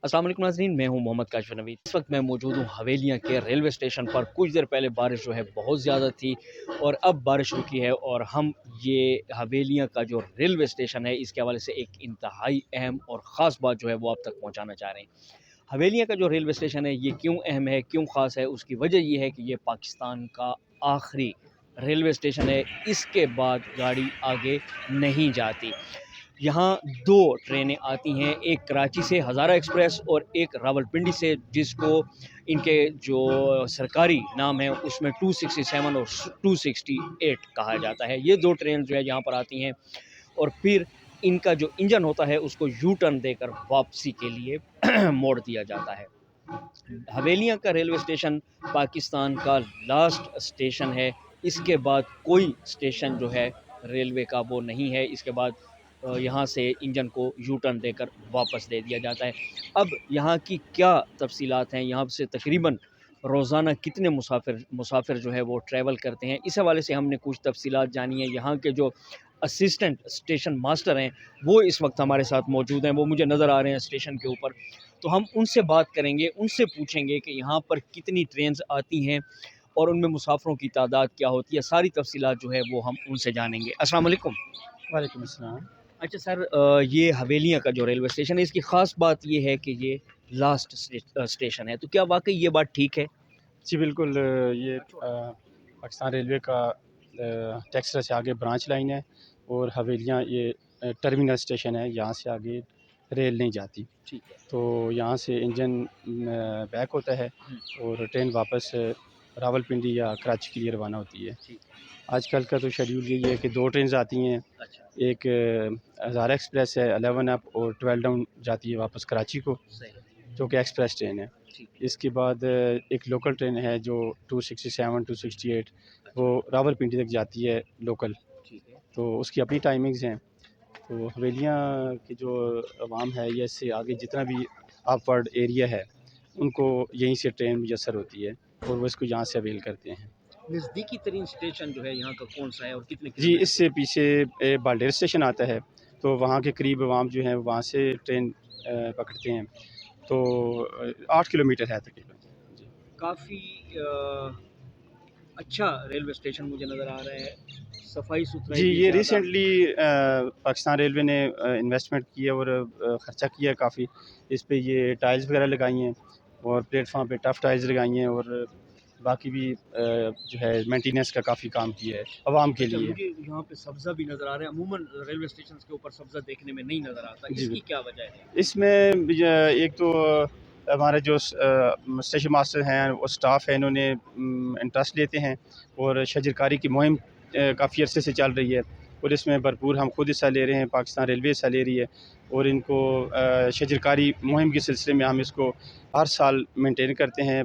अस्सलाम वालेकुम नाज़रीन, मैं हूं मोहम्मद काशिफ नबी। इस वक्त मैं मौजूद हूं हवेलियां के रेलवे स्टेशन पर। कुछ देर पहले बारिश जो है बहुत ज़्यादा थी और अब बारिश रुकी है और हम ये हवेलियां का जो रेलवे स्टेशन है इसके हवाले से एक इंतहाई अहम और ख़ास बात जो है वो आप तक पहुंचाना चाह रहे हैं। हवेलियां का जो रेलवे स्टेशन है ये क्यों अहम है, क्यों ख़ास है, उसकी वजह ये है कि ये पाकिस्तान का आखिरी रेलवे स्टेशन है। इसके बाद गाड़ी आगे नहीं जाती। यहाँ 2 ट्रेनें आती हैं, एक कराची से हज़ारा एक्सप्रेस और एक रावलपिंडी से, जिसको इनके जो सरकारी नाम है उसमें 267 और 268 कहा जाता है। ये 2 ट्रेन जो है यहाँ पर आती हैं और फिर इनका जो इंजन होता है उसको यू टर्न देकर वापसी के लिए मोड़ दिया जाता है। हवेलियाँ का रेलवे स्टेशन पाकिस्तान का लास्ट स्टेशन है। इसके बाद कोई स्टेशन जो है रेलवे का वो नहीं है। इसके बाद यहाँ से इंजन को यू टर्न देकर वापस दे दिया जाता है। अब यहाँ की क्या तफसीलात हैं, यहाँ से तकरीबन रोज़ाना कितने मुसाफिर जो है वो ट्रैवल करते हैं, इस हवाले से हमने कुछ तफसीलात जानी है। यहाँ के जो असिस्टेंट स्टेशन मास्टर हैं वो इस वक्त हमारे साथ मौजूद हैं, वो मुझे नज़र आ रहे हैं स्टेशन के ऊपर। तो हम उनसे बात करेंगे, उनसे पूछेंगे कि यहाँ पर कितनी ट्रेन्स आती हैं और उनमें मुसाफिरों की तादाद क्या होती है। सारी तफसीलात जो है वो हम उनसे जानेंगे। अस्सलाम वालेकुम। वालेकुम अस्सलाम। अच्छा सर, ये हवेलियाँ का जो रेलवे स्टेशन है इसकी ख़ास बात ये है कि ये लास्ट स्टेशन है, तो क्या वाकई ये बात ठीक है? जी बिल्कुल, ये पाकिस्तान रेलवे का टेक्सला से आगे ब्रांच लाइन है और हवेलियाँ ये टर्मिनल स्टेशन है, यहाँ से आगे रेल नहीं जाती। ठीक है। तो यहाँ से इंजन बैक होता है और ट्रेन वापस रावलपिंडी या कराची के लिए रवाना होती है। ठीक। आजकल का तो शेड्यूल यही है कि 2 ट्रेन आती हैं। अच्छा। एक हज़ारा एक्सप्रेस है 11 अप और 12 डाउन जाती है वापस कराची को, सही। जो कि एक्सप्रेस ट्रेन है। ठीक। इसके बाद एक लोकल ट्रेन है जो 267 268 वो रावलपिंडी तक जाती है लोकल। ठीक है। तो उसकी अपनी टाइमिंग्स हैं। तो हवेलियाँ की जो आवाम है या इससे आगे जितना भी अपवर्ड एरिया है उनको यहीं से ट्रेन मुयसर होती है और वो इसको यहाँ से अवेल करते हैं। नज़दीकी तरीन स्टेशन जो है यहाँ का कौन सा है और कितने जी, इससे पीछे बाल्डेर स्टेशन आता है, तो वहाँ के करीब आवाम जो है वहाँ से ट्रेन पकड़ते हैं। तो 8 किलोमीटर है तकरीबन। जी। काफ़ी अच्छा रेलवे स्टेशन मुझे नज़र आ रहा है, सफाई सुथराई जी, भी ये ज़्यादा। रिसेंटली पाकिस्तान रेलवे ने इन्वेस्टमेंट की है और ख़र्चा किया है काफ़ी। इस पे ये टाइल्स वगैरह लगाई हैं और प्लेटफॉर्म पे टफ़ टाइल्स लगाई हैं और बाकी भी जो है मेंटेनेंस का काफ़ी काम किया है आवाम के अच्छा, लिए। मुझे यहाँ पे सब्ज़ा भी नज़र आ रहा है। अमूमन रेलवे स्टेशन के ऊपर सब्ज़ा देखने में नहीं नज़र आता, जी, इसकी क्या वजह है? इसमें एक तो हमारे जो स्टेशन मास्टर हैं और स्टाफ है, इन्होंने इंटरेस्ट लेते हैं और शजरकारी की मुहिम काफ़ी अरसे से चल रही है और इसमें भरपूर हम खुद हिस्सा ले रहे हैं, पाकिस्तान रेलवे हिस्सा ले रही है और इनको शजरकारी मुहिम के सिलसिले में हम इसको हर साल मेंटेन करते हैं,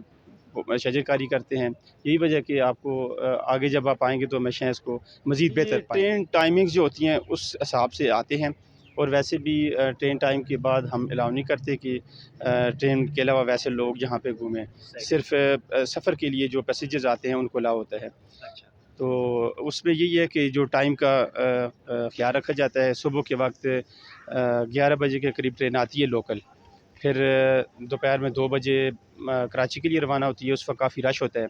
शजरकारी करते हैं। यही वजह कि आपको आगे जब आप आएँगे तो हमेशा इसको मज़ीद बेहतर पाएँगे। ट्रेन टाइमिंग्स जो होती हैं उस हिसाब से आते हैं और वैसे भी ट्रेन टाइम के बाद हम अलाउ नहीं करते कि ट्रेन के अलावा वैसे लोग यहाँ पे घूमें। सिर्फ़ सफ़र के लिए जो पैसेंजर्स आते हैं उनको अलाउ होता है। अच्छा। तो उसमें यही है कि जो टाइम का ख़्याल रखा जाता है। सुबह के वक्त 11 बजे के करीब ट्रेन आती है लोकल, फिर दोपहर में 2 बजे कराची के लिए रवाना होती है, उस वक्त काफ़ी रश होता है।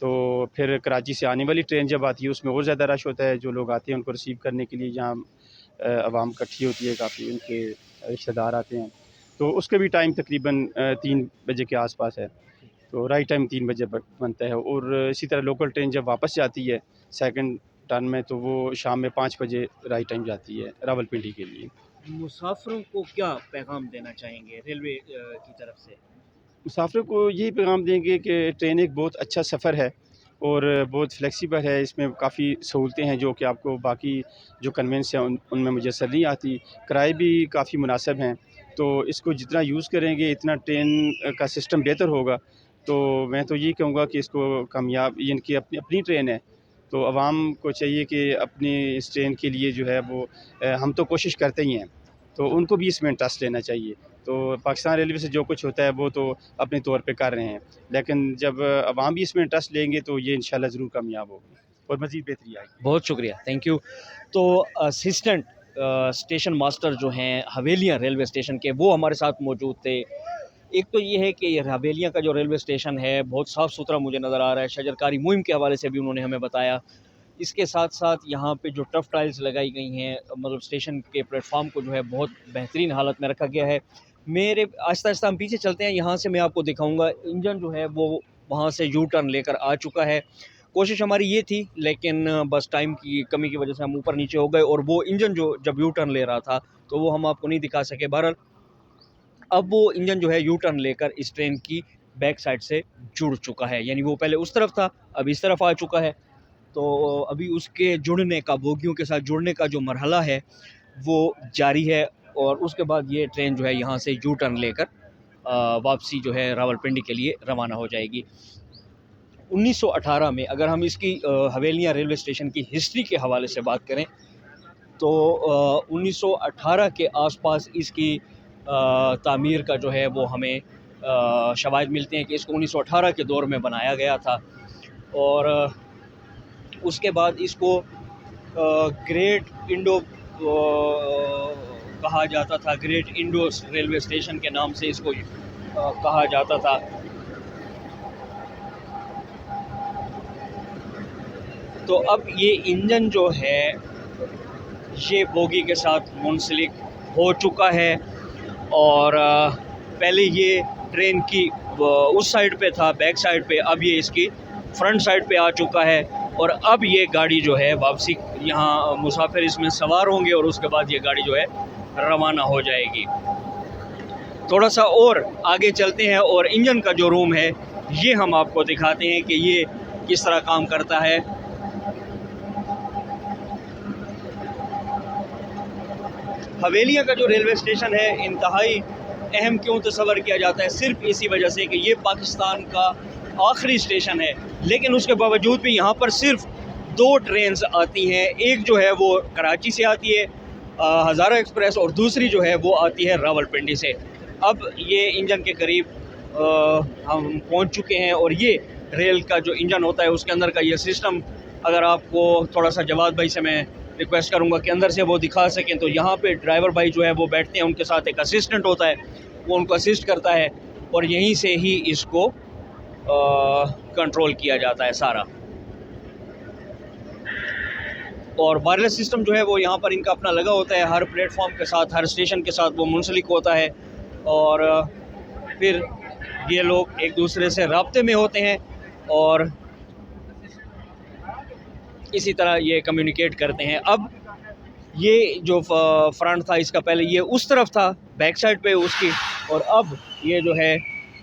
तो फिर कराची से आने वाली ट्रेन जब आती है उसमें और ज़्यादा रश होता है, जो लोग आते हैं उनको रिसीव करने के लिए यहाँ आवाम इकट्ठी होती है, काफ़ी उनके रिश्तेदार आते हैं। तो उसका भी टाइम तकरीबन 3 बजे के आसपास है, तो राइट टाइम 3 बजे बनता है और इसी तरह लोकल ट्रेन जब वापस जाती है सेकंड टर्न में तो वो शाम में 5 बजे राइट टाइम जाती है रावलपिंडी के लिए। मुसाफिरों को क्या पैगाम देना चाहेंगे रेलवे की तरफ से? मुसाफिर को यही पैगाम देंगे कि ट्रेन एक बहुत अच्छा सफ़र है और बहुत फ्लेक्सिबल है। इसमें काफ़ी सहूलतें हैं जो कि आपको बाकी जो कन्वेंस हैं उनमें मुयसर नहीं आती। किराए भी काफ़ी मुनासिब हैं, तो इसको जितना यूज़ करेंगे इतना ट्रेन का सिस्टम बेहतर होगा। तो मैं तो यही कहूँगा कि इसको कामयाब, इनकी अपनी अपनी ट्रेन है, तो आवाम को चाहिए कि अपनी इस ट्रेन के लिए जो है वो हम तो कोशिश करते ही हैं, तो उनको भी इसमें इंटरेस्ट लेना चाहिए। तो पाकिस्तान रेलवे से जो कुछ होता है वो तो अपने तौर पे कर रहे हैं, लेकिन जब अवाम भी इसमें इंटरेस्ट लेंगे तो ये इंशाल्लाह ज़रूर कामयाब होगी और मज़ीद बेहतरी आएगी। बहुत शुक्रिया, थैंक यू। तो असिस्टेंट स्टेशन मास्टर जो हैं हवेलियाँ रेलवे स्टेशन के, वो हमारे साथ मौजूद थे। एक तो ये है कि ये हवेलियाँ का जो रेलवे स्टेशन है बहुत साफ़ सुथरा मुझे नज़र आ रहा है, शजरकारी मुहिम के हवाले से भी उन्होंने हमें बताया। इसके साथ साथ यहाँ पे जो टफ़ टाइल्स लगाई गई हैं, मतलब स्टेशन के प्लेटफॉर्म को जो है बहुत बेहतरीन हालत में रखा गया है। मेरे आहिस्ता आहिस्ता हम पीछे चलते हैं, यहाँ से मैं आपको दिखाऊंगा इंजन जो है वो वहाँ से यू टर्न लेकर आ चुका है। कोशिश हमारी ये थी, लेकिन बस टाइम की कमी की वजह से हम ऊपर नीचे हो गए और वो इंजन जो जब यू टर्न ले रहा था तो वो हम आपको नहीं दिखा सके। बहरहाल अब वो इंजन जो है यू टर्न लेकर इस ट्रेन की बैक साइड से जुड़ चुका है, यानी वो पहले उस तरफ था, अब इस तरफ आ चुका है। तो अभी उसके जुड़ने का, बोगियों के साथ जुड़ने का जो मरहला है वो जारी है और उसके बाद ये ट्रेन जो है यहाँ से यू टर्न लेकर वापसी जो है रावलपिंडी के लिए रवाना हो जाएगी। 1918 में अगर हम इसकी हवेलियाँ रेलवे स्टेशन की हिस्ट्री के हवाले से बात करें तो 1918 के आसपास इसकी तामीर का जो है वो हमें शवाहिद मिलते हैं कि इसको 1918 के दौर में बनाया गया था और उसके बाद इसको ग्रेट इंडो कहा जाता था, ग्रेट इंडो रेलवे स्टेशन के नाम से इसको कहा जाता था। तो अब ये इंजन जो है ये बोगी के साथ मुंसलिक हो चुका है और पहले ये ट्रेन की उस साइड पे था, बैक साइड पे, अब ये इसकी फ्रंट साइड पे आ चुका है और अब ये गाड़ी जो है वापसी, यहाँ मुसाफिर इसमें सवार होंगे और उसके बाद ये गाड़ी जो है रवाना हो जाएगी। थोड़ा सा और आगे चलते हैं और इंजन का जो रूम है ये हम आपको दिखाते हैं कि ये किस तरह काम करता है। हवेलियाँ का जो रेलवे स्टेशन है इंतहाई अहम क्यों तस्वर किया जाता है, सिर्फ इसी वजह से कि ये पाकिस्तान का आखिरी स्टेशन है, लेकिन उसके बावजूद भी यहाँ पर सिर्फ 2 ट्रेन्स आती हैं। एक जो है वो कराची से आती है हज़ारा एक्सप्रेस और दूसरी जो है वो आती है रावलपिंडी से। अब ये इंजन के करीब हम पहुँच चुके हैं और ये रेल का जो इंजन होता है उसके अंदर का ये सिस्टम, अगर आपको थोड़ा सा जवाद भाई से मैं रिक्वेस्ट करूंगा कि अंदर से वो दिखा सकें, तो यहाँ पे ड्राइवर भाई जो है वो बैठते हैं, उनके साथ एक असिस्टेंट होता है, वो उनको असिस्ट करता है और यहीं से ही इसको कंट्रोल किया जाता है सारा। और वायरलेस सिस्टम जो है वो यहाँ पर इनका अपना लगा होता है, हर प्लेटफॉर्म के साथ, हर स्टेशन के साथ वो मुंसलिक होता है और फिर ये लोग एक दूसरे से राब्ते में होते हैं और इसी तरह ये कम्युनिकेट करते हैं। अब ये जो फ्रंट था इसका, पहले ये उस तरफ था बैक साइड पे उसकी, और अब ये जो है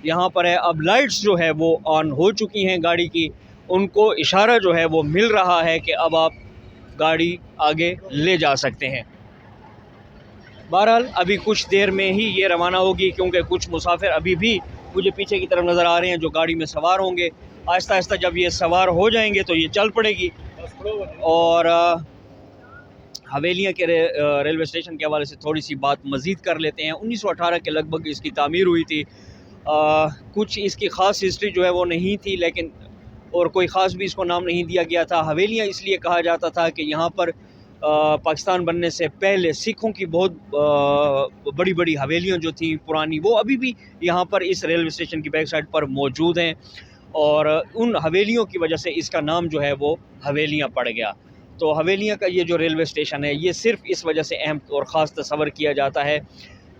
यहाँ पर है। अब लाइट्स जो है वो ऑन हो चुकी हैं गाड़ी की, उनको इशारा जो है वो मिल रहा है कि अब आप गाड़ी आगे ले जा सकते हैं। बहरहाल अभी कुछ देर में ही ये रवाना होगी, क्योंकि कुछ मुसाफिर अभी भी मुझे पीछे की तरफ नज़र आ रहे हैं जो गाड़ी में सवार होंगे। आहिस्ता आहिस्ता जब ये सवार हो जाएंगे तो ये चल पड़ेगी। और हवेलियाँ के रेलवे स्टेशन के हवाले से थोड़ी सी बात मज़ीद कर लेते हैं। 1918 के लगभग इसकी तामीर हुई थी। कुछ इसकी ख़ास हिस्ट्री जो है वो नहीं थी, लेकिन और कोई ख़ास भी इसको नाम नहीं दिया गया था। हवेलियाँ इसलिए कहा जाता था कि यहाँ पर पाकिस्तान बनने से पहले सिखों की बहुत बड़ी बड़ी हवेलियाँ जो थी पुरानी, वो अभी भी यहाँ पर इस रेलवे स्टेशन की बैक साइड पर मौजूद हैं और उन हवेलियों की वजह से इसका नाम जो है वो हवेलियाँ पड़ गया। तो हवेलियाँ का ये जो रेलवे स्टेशन है ये सिर्फ इस वजह से अहम और ख़ास तस्वर किया जाता है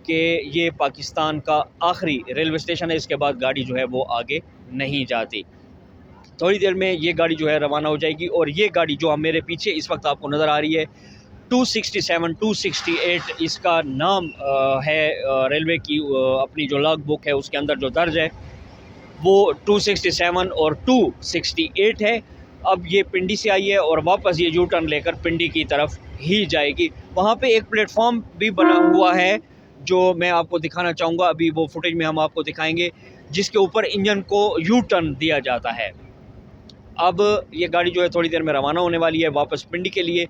कि ये पाकिस्तान का आखिरी रेलवे स्टेशन है, इसके बाद गाड़ी जो है वो आगे नहीं जाती। थोड़ी देर में ये गाड़ी जो है रवाना हो जाएगी और ये गाड़ी जो मेरे पीछे इस वक्त आपको नज़र आ रही है 267 268 इसका नाम है। रेलवे की अपनी जो लॉग बुक है उसके अंदर जो दर्ज है वो 267 और 268 है। अब ये पिंडी से आई है और वापस ये यू टर्न लेकर पिंडी की तरफ ही जाएगी। वहाँ पे एक प्लेटफॉर्म भी बना हुआ है जो मैं आपको दिखाना चाहूँगा, अभी वो फुटेज में हम आपको दिखाएंगे, जिसके ऊपर इंजन को यू टर्न दिया जाता है। अब ये गाड़ी जो है थोड़ी देर में रवाना होने वाली है वापस पिंडी के लिए।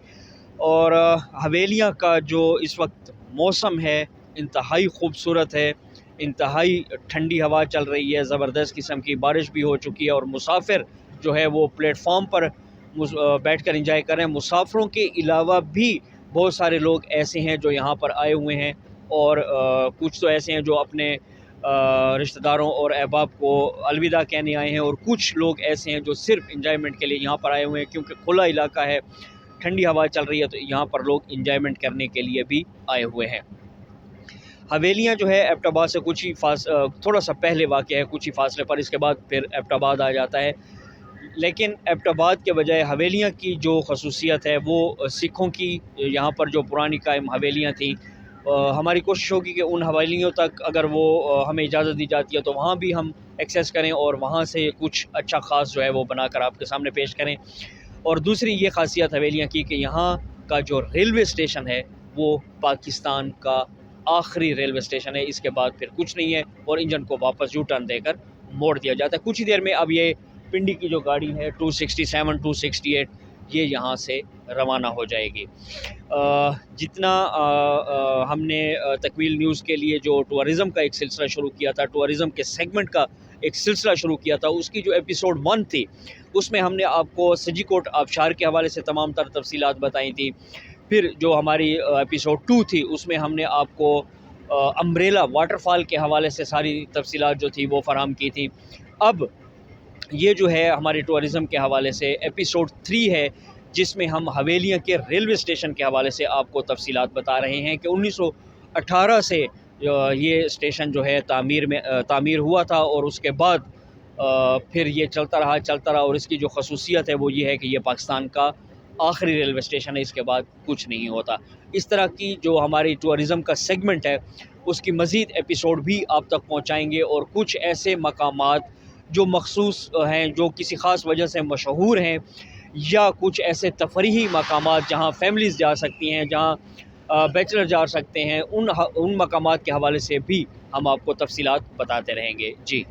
और हवेलियाँ का जो इस वक्त मौसम है इंतहाई खूबसूरत है, इंतहाई ठंडी हवा चल रही है, ज़बरदस्त किस्म की बारिश भी हो चुकी है और मुसाफिर जो है वो प्लेटफॉर्म पर बैठकर एंजॉय कर रहे हैं। मुसाफिरों के अलावा भी बहुत सारे लोग ऐसे हैं जो यहाँ पर आए हुए हैं और कुछ तो ऐसे हैं जो अपने रिश्तेदारों और अहबाब को अलविदा कहने आए हैं, और कुछ लोग ऐसे हैं जो सिर्फ इंजॉयमेंट के लिए यहाँ पर आए हुए हैं, क्योंकि खुला इलाका है, ठंडी हवा चल रही है, तो यहाँ पर लोग इंजॉयमेंट करने के लिए भी आए हुए हैं। हवेलियाँ जो है एबटाबाद से कुछ ही थोड़ा सा पहले वाक़या है, कुछ ही फासले पर, इसके बाद फिर एबटाबाद आ जाता है। लेकिन एबटाबाद के बजाय हवेलियाँ की जो खसूसियत है वो सिखों की यहाँ पर जो पुरानी कायम हवेलियाँ थी, हमारी कोशिश होगी कि उन हवेलियों तक अगर वो हमें इजाज़त दी जाती है तो वहाँ भी हम एक्सेस करें और वहाँ से कुछ अच्छा ख़ास जो है वो बनाकर आपके सामने पेश करें। और दूसरी ये ख़ासियत हवेलियाँ की कि यहाँ का जो रेलवे स्टेशन है वो पाकिस्तान का आखिरी रेलवे स्टेशन है, इसके बाद फिर कुछ नहीं है, और इंजन को वापस यू टर्न देकर मोड़ दिया जाता है। कुछ ही देर में अब ये पिंडी की जो गाड़ी है 267 268 ये यहाँ से रवाना हो जाएगी। जितना हमने तकमील न्यूज़ के लिए जो टूरिज़म का एक सिलसिला शुरू किया था, टूरिज़म के सेगमेंट का एक सिलसिला शुरू किया था, उसकी जो एपिसोड 1 थी उसमें हमने आपको सजीकोट आबशार के हवाले से तमाम तर तफसीलात बताई थी। फिर जो हमारी एपिसोड 2 थी उसमें हमने आपको अम्ब्रेला वाटरफॉल के हवाले से सारी तफसीलात जो थी वो फ़राहम की थी। अब ये जो है हमारे टूरिज़म के हवाले से एपिसोड 3 है, जिसमें हम हवेलियाँ के रेलवे स्टेशन के हवाले से आपको तफसीलात बता रहे हैं कि 1918 से ये स्टेशन जो है तामीर हुआ था, और उसके बाद फिर ये चलता रहा, और इसकी जो खसूसियत है वो ये है कि ये पाकिस्तान का आखिरी रेलवे स्टेशन है, इसके बाद कुछ नहीं होता। इस तरह की जो हमारी टूरिज़म का सेगमेंट है उसकी मज़ीद एपिसोड भी आप तक पहुँचाएँगे, और कुछ ऐसे मकामात जो मखसूस हैं, जो किसी ख़ास वजह से मशहूर हैं, या कुछ ऐसे तफरीही मकामात जहाँ फैमिलीज़ जा सकती हैं, जहाँ बैचलर जा सकते हैं, उन मकामात के हवाले से भी हम आपको तफसीलात बताते रहेंगे। जी।